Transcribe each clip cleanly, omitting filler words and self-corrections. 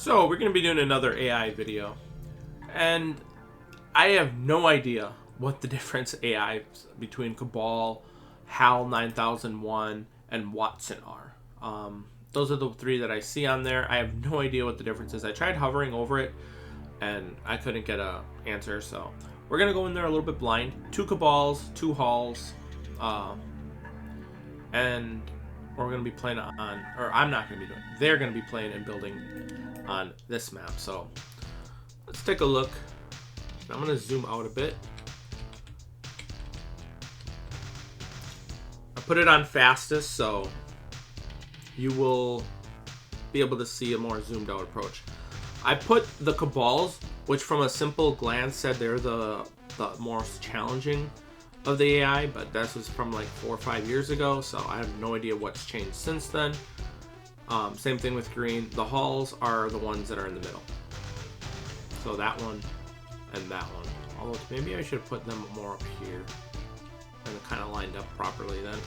So we're going to be doing another AI video, and I have no idea what the difference AI between Cabal, HAL 9001, and Watson are. Those are the three that I see on there. I have no idea what the difference is. I tried hovering over it, and I couldn't get an answer, so we're going to go in there a little bit blind. 2 Cabals, 2 HALs, and we're going to be playing on, or I'm not going to be doing, they're going to be playing and building on this map. So let's take a look. I'm going to zoom out a bit. I put it on fastest so you will be able to see a more zoomed out approach. I put the Cabals, which from a simple glance said they're the most challenging of the AI, but this was from like 4 or 5 years ago, so I have no idea what's changed since then. Same thing with green. The HALs are the ones that are in the middle. So that one and that one. Although maybe I should have put them more up here and kind of lined up properly then.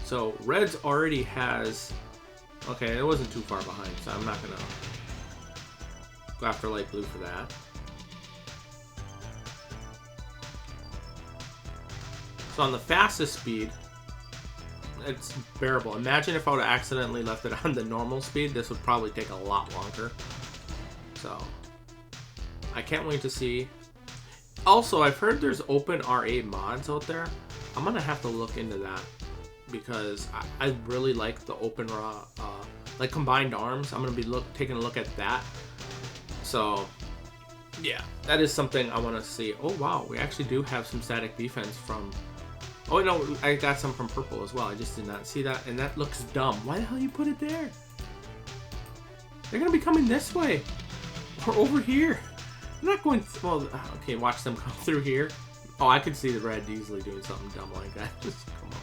So red's already has, okay, it wasn't too far behind, so I'm not gonna go after light blue for that. So on the fastest speed, it's bearable. Imagine if I would have accidentally left it on the normal speed, this would probably take a lot longer. So I can't wait to see. Also, I've heard there's Openra mods out there. I'm gonna have to look into that because I really like the Openra, like combined arms. I'm gonna be taking a look at that. So yeah, that is something I want to see. Oh wow, we actually do have some static defense from. Oh no, I got some from purple as well. I just did not see that, and that looks dumb. Why the hell you put it there? They're gonna be coming this way or over here. I'm not going. Well, okay, watch them come through here. Oh, I could see the red easily doing something dumb like that. Just come on.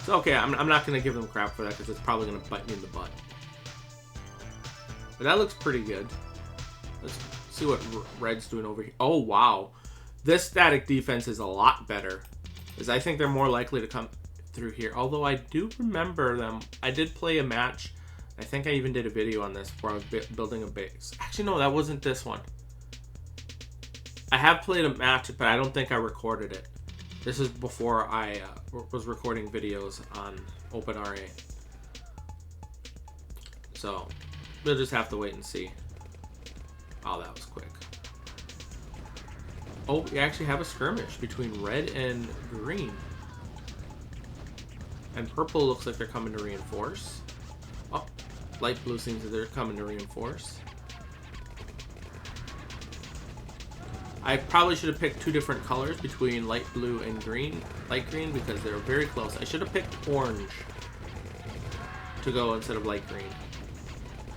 So okay, I'm not gonna give them crap for that because it's probably gonna bite me in the butt. But that looks pretty good. Let's see what red's doing over here. Oh wow, this static defense is a lot better. Because I think they're more likely to come through here. Although I do remember them. I did play a match. I think I even did a video on this where I was building a base. Actually, no, that wasn't this one. I have played a match, but I don't think I recorded it. This is before I was recording videos on Openra. So, we'll just have to wait and see. Oh, that was quick. Oh, we actually have a skirmish between red and green. And purple looks like they're coming to reinforce. Oh, light blue seems that they're coming to reinforce. I probably should have picked 2 different colors between light blue and green, light green, because they're very close. I should have picked orange to go instead of light green.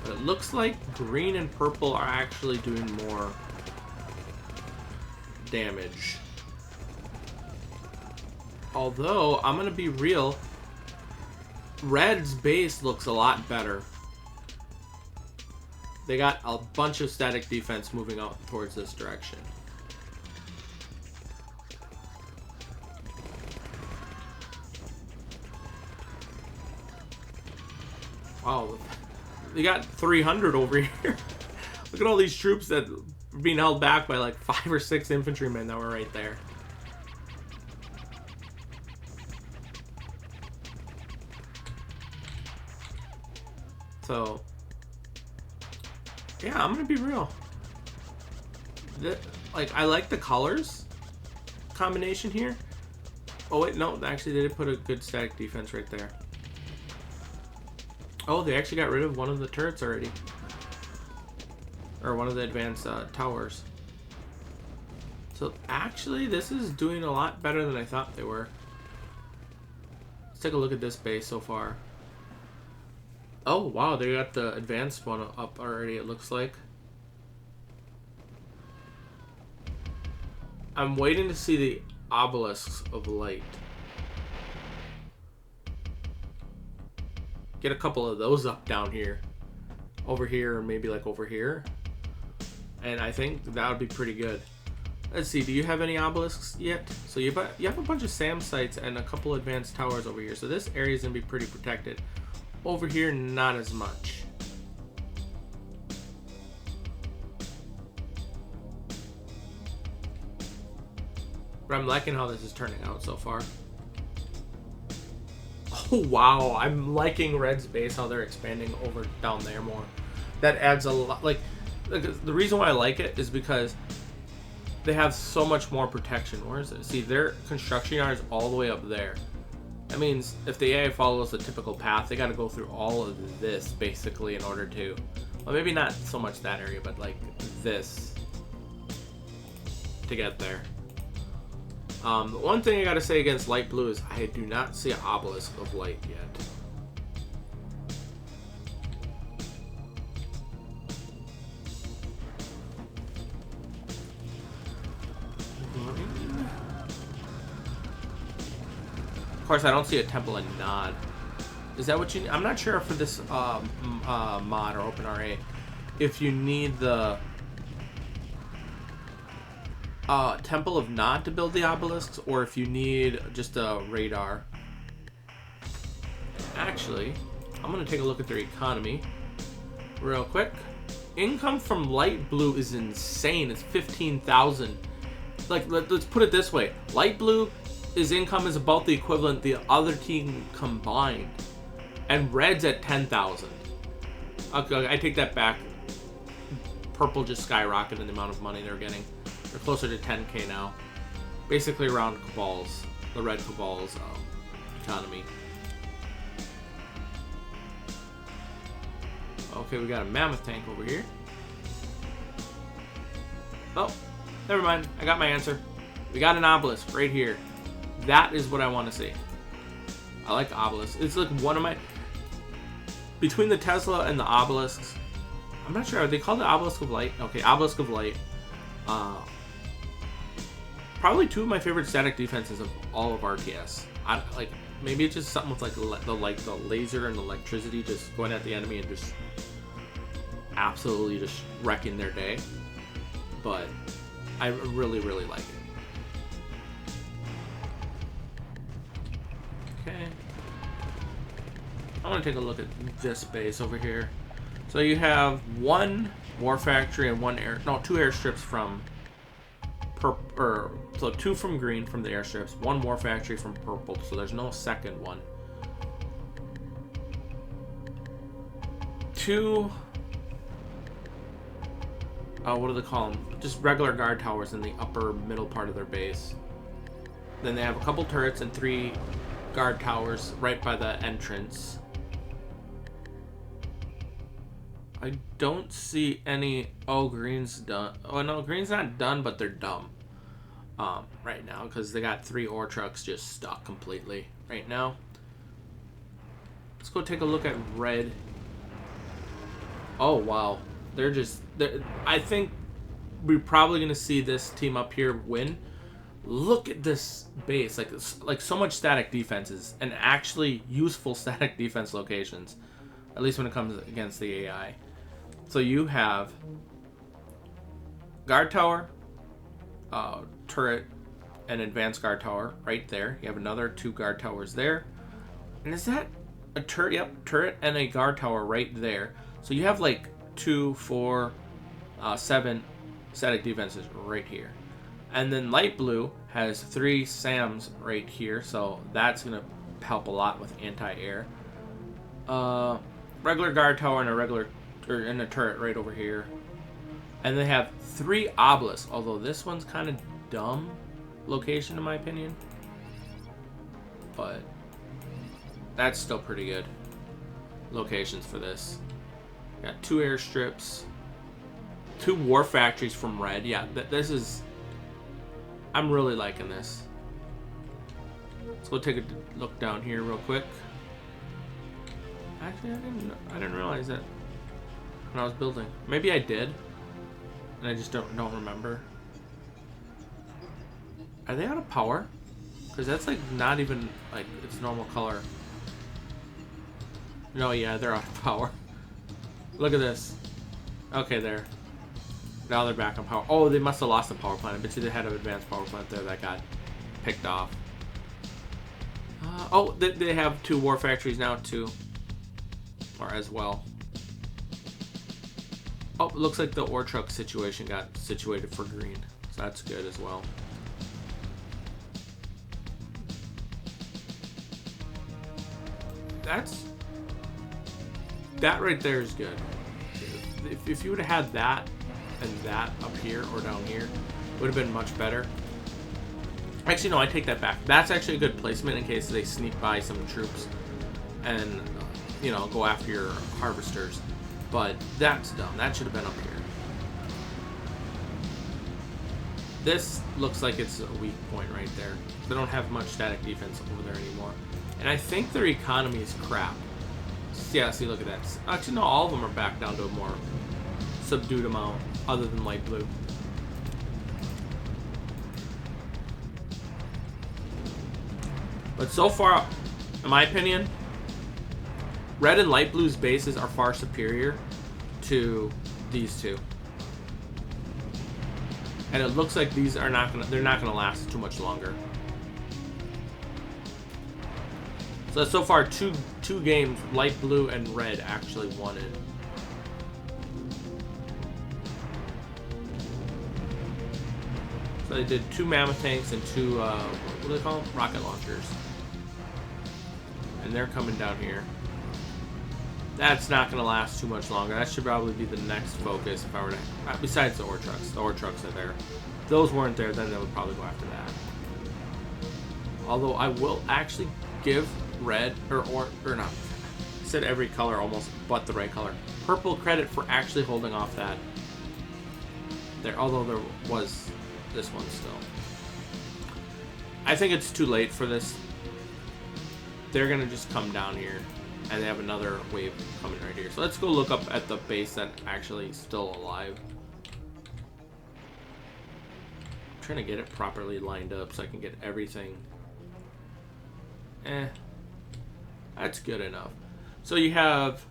But it looks like green and purple are actually doing more damage. Although, I'm gonna be real, red's base looks a lot better. They got a bunch of static defense moving out towards this direction. Wow, they got 300 over here. Look at all these troops that are being held back by like 5 or 6 infantrymen that were right there. So, yeah, I'm gonna be real. Like, I like the colors combination here. Oh wait, no, actually they did put a good static defense right there. Oh, they actually got rid of one of the turrets already. Or one of the advanced towers. So actually, this is doing a lot better than I thought they were. Let's take a look at this base so far. Oh wow, they got the advanced one up already, it looks like. I'm waiting to see the obelisks of light. Get a couple of those up down here. Over here, or maybe like over here. And I think that would be pretty good. Let's see, do you have any obelisks yet? So you have a bunch of SAM sites and a couple advanced towers over here. So this area is going to be pretty protected. Over here, not as much. But I'm liking how this is turning out so far. Oh, wow. I'm liking Red's base, how they're expanding over down there more. That adds a lot. Like, the reason why I like it is because they have so much more protection. Where is it? See, their construction yard is all the way up there. That means if the AI follows the typical path, they got to go through all of this, basically, in order to... Well, maybe not so much that area, but, like, this. To get there. One thing I gotta say against light blue is I do not see an obelisk of light yet. Of course, I don't see a temple in Nod. Is that what you need? I'm not sure for this mod or Openra if you need the Temple of Nod to build the obelisks, or if you need just a radar. Actually, I'm going to take a look at their economy real quick. Income from light blue is insane. It's 15,000. Like, let's put it this way. Light blue, his income is about the equivalent the other team combined. And red's at 10,000. Okay, I take that back. Purple just skyrocketed in the amount of money they're getting. They're closer to 10k now. Basically around Cabal's, the red Cabal's economy. Okay, we got a mammoth tank over here. Oh, never mind. I got my answer. We got an obelisk right here. That is what I want to see. I like obelisks. It's like one of my... Between the Tesla and the obelisks, I'm not sure. Are they called the Obelisk of Light? Okay, Obelisk of Light. Probably two of my favorite static defenses of all of RTS. Like, maybe it's just something with like the laser and electricity just going at the enemy and just absolutely just wrecking their day. But I really, really like it. Okay. I want to take a look at this base over here. So you have one war factory and two airstrips from purple, so two from green from the airstrips, one war factory from purple, so there's no second one. Two, what do they call them? Just regular guard towers in the upper middle part of their base. Then they have a couple turrets and 3 guard towers right by the entrance. I don't see any... Oh, green's done. Oh, no, green's not done, but they're dumb. Right now, because they got 3 ore trucks just stuck completely right now. Let's go take a look at red. Oh, wow. I think we're probably going to see this team up here win. Look at this base. Like so much static defenses and actually useful static defense locations. At least when it comes against the AI. So you have guard tower, turret, and advanced guard tower right there. You have another 2 guard towers there. And is that a turret? Yep, turret and a guard tower right there. So you have like 2, 4, 7 static defenses right here. And then light blue has 3 SAMs right here. So that's going to help a lot with anti-air. Regular guard tower and a turret right over here. And they have 3 obelisks, although this one's kind of dumb location in my opinion. But that's still pretty good locations for this. Got 2 airstrips, 2 war factories from red. Yeah, this is... I'm really liking this. Let's go take a look down here real quick. Actually, I didn't realize that when I was building. Maybe I did, and I just don't remember. Are they out of power? Because that's like not even like its normal color. No, yeah, they're out of power. Look at this. Okay, there. Now they're back on power. Oh, they must have lost the power plant. I bet you they had an advanced power plant there that got picked off. Oh, they have 2 war factories now too. or as well. Oh, it looks like the ore truck situation got situated for green, so that's good as well. That right there is good. If you would have had that and that up here or down here, it would have been much better. Actually, no, I take that back. That's actually a good placement in case they sneak by some troops and, you know, go after your harvesters. But that's dumb. That should have been up here. This looks like it's a weak point right there. They don't have much static defense over there anymore. And I think their economy is crap. Yeah, see, look at that. Actually, no, all of them are back down to a more subdued amount, other than light blue. But so far, in my opinion, red and light blue's bases are far superior to these two. And it looks like these are they're not gonna last too much longer. So far, two games, light blue and red actually won it. So they did 2 mammoth tanks and 2 what do they call them? Rocket launchers. And they're coming down here. That's not going to last too much longer. That should probably be the next focus if I were to... besides the ore trucks. The ore trucks are there. If those weren't there, then they would probably go after that. Although I will actually give red, or not. I said every color almost, but the right color. Purple credit for actually holding off that. There, although there was this one still. I think it's too late for this. They're going to just come down here. And they have another wave coming right here. So let's go look up at the base that actually is still alive. I'm trying to get it properly lined up so I can get everything. That's good enough. So you have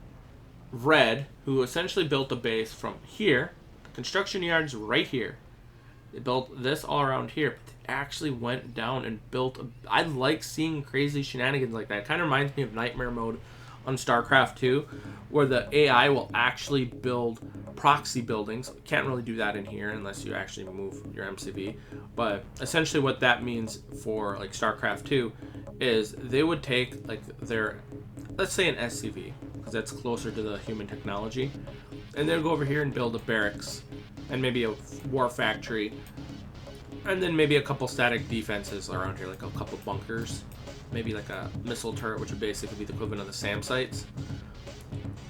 red, who essentially built a base from here. Construction yards right here. They built this all around here. But they actually went down and built I like seeing crazy shenanigans like that. It kind of reminds me of Nightmare Mode on StarCraft 2, where the AI will actually build proxy buildings. Can't really do that in here unless you actually move your MCV. But essentially what that means for like StarCraft 2 is they would take like their, let's say an SCV, because that's closer to the human technology, and they'll go over here and build a barracks and maybe a war factory, and then maybe a couple static defenses around here, like a couple bunkers. Maybe like a missile turret, which would basically be the equivalent of the SAM sites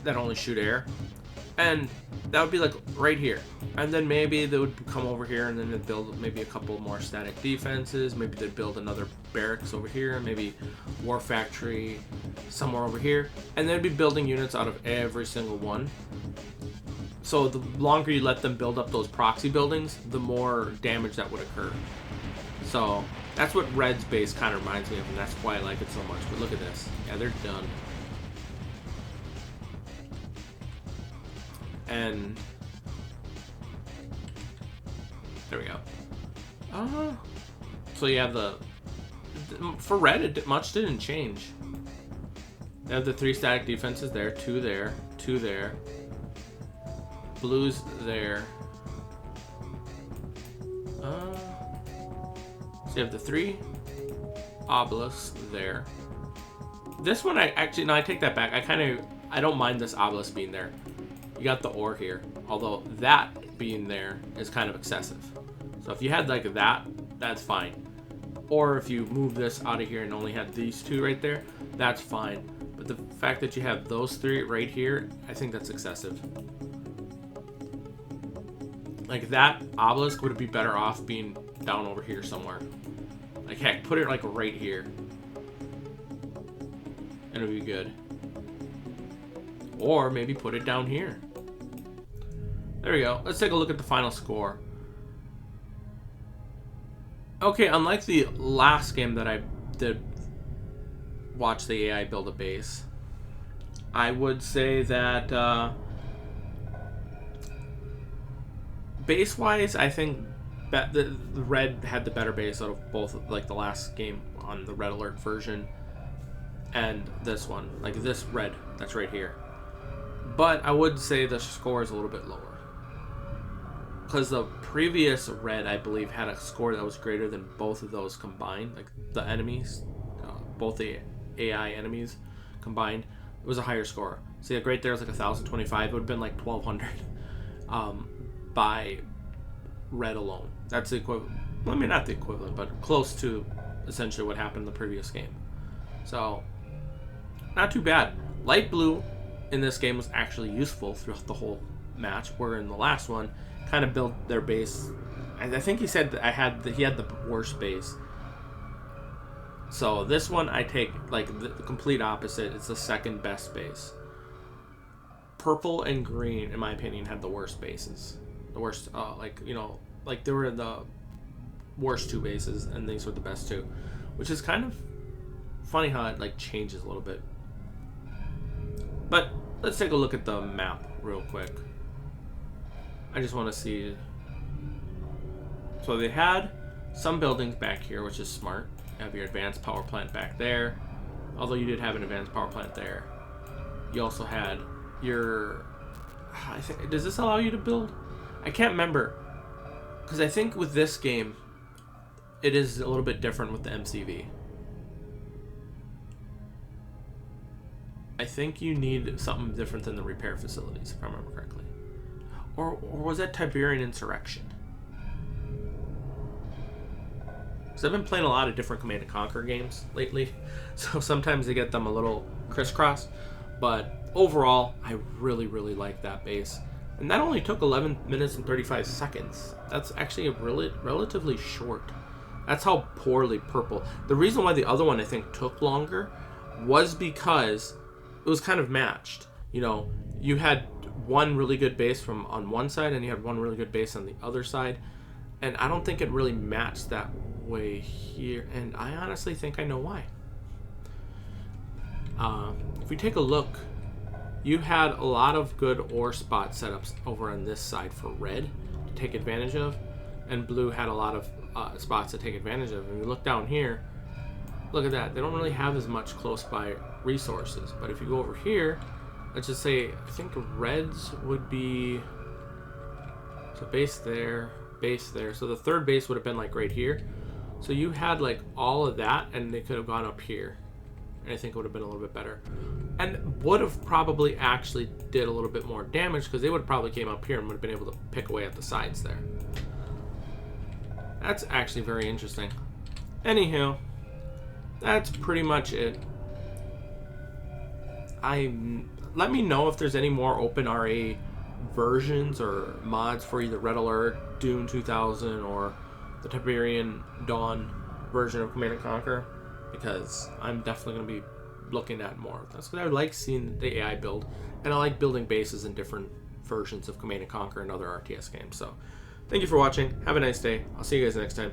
that only shoot air. And that would be like right here. And then maybe they would come over here and then they'd build maybe a couple more static defenses. Maybe they'd build another barracks over here. Maybe war factory somewhere over here. And they'd be building units out of every single one. So the longer you let them build up those proxy buildings, the more damage that would occur. So that's what Red's base kind of reminds me of, and that's why I like it so much. But look at this. Yeah, they're done. And there we go. So you have for Red, much didn't change. They have the 3 static defenses there, 2 there, 2 there. Blues there. So you have the 3 obelisks there. This one, I take that back. I don't mind this obelisk being there. You got the ore here, although that being there is kind of excessive. So if you had like that, that's fine. Or if you move this out of here and only had these 2 right there, that's fine. But the fact that you have those 3 right here, I think that's excessive. Like that obelisk would be better off being down over here somewhere. Like heck, put it like right here. And it'll be good. Or maybe put it down here. There we go. Let's take a look at the final score. Okay, unlike the last game that I did watch the AI build a base, I would say that base-wise, I think the Red had the better base out of both, like the last game on the Red Alert version and this one. Like this Red, that's right here. But I would say the score is a little bit lower. Because the previous Red, I believe, had a score that was greater than both of those combined. Like the enemies, both the AI enemies combined, it was a higher score. See, like right there is like 1,025. It would have been like 1,200 by Red alone. That's the equivalent. Well, I mean, not the equivalent, but close to essentially what happened in the previous game. So, not too bad. Light blue in this game was actually useful throughout the whole match, where in the last one, kind of built their base. And I think he said that he had the worst base. So this one I take like the complete opposite. It's the second best base. Purple and green, in my opinion, had the worst bases. The worst, like they were the worst two bases, and these were the best two, which is kind of funny how it like changes a little bit. But let's take a look at the map real quick. I just want to see. So they had some buildings back here, which is smart. You have your advanced power plant back there. Although you did have an advanced power plant there. You also had your... I think, does this allow you to build? I can't remember. Because I think with this game, it is a little bit different with the MCV. I think you need something different than the repair facilities, if I remember correctly. Or was that Tiberian Insurrection? Because I've been playing a lot of different Command & Conquer games lately, so sometimes they get them a little crisscross. But overall, I really, really like that base. And that only took 11 minutes and 35 seconds. That's actually a relatively short. That's how poorly purple... The reason why the other one, I think, took longer was because it was kind of matched. You know, you had one really good base on one side, and you had one really good base on the other side. And I don't think it really matched that way here. And I honestly think I know why. If we take a look, you had a lot of good ore spot setups over on this side for red to take advantage of. And blue had a lot of spots to take advantage of. And you look down here, look at that. They don't really have as much close by resources. But if you go over here, let's just say, I think reds would be, so base there, base there. So the third base would have been like right here. So you had like all of that, and they could have gone up here. And I think it would have been a little bit better. And would have probably actually did a little bit more damage, because they would have probably came up here and would have been able to pick away at the sides there. That's actually very interesting. Anywho, that's pretty much it. Let me know if there's any more Openra versions or mods for either Red Alert, Dune 2000, or the Tiberian Dawn version of Command & Conquer, because I'm definitely going to be looking at more of this. Because I like seeing the AI build, and I like building bases in different versions of Command & Conquer and other RTS games. So, thank you for watching. Have a nice day. I'll see you guys next time.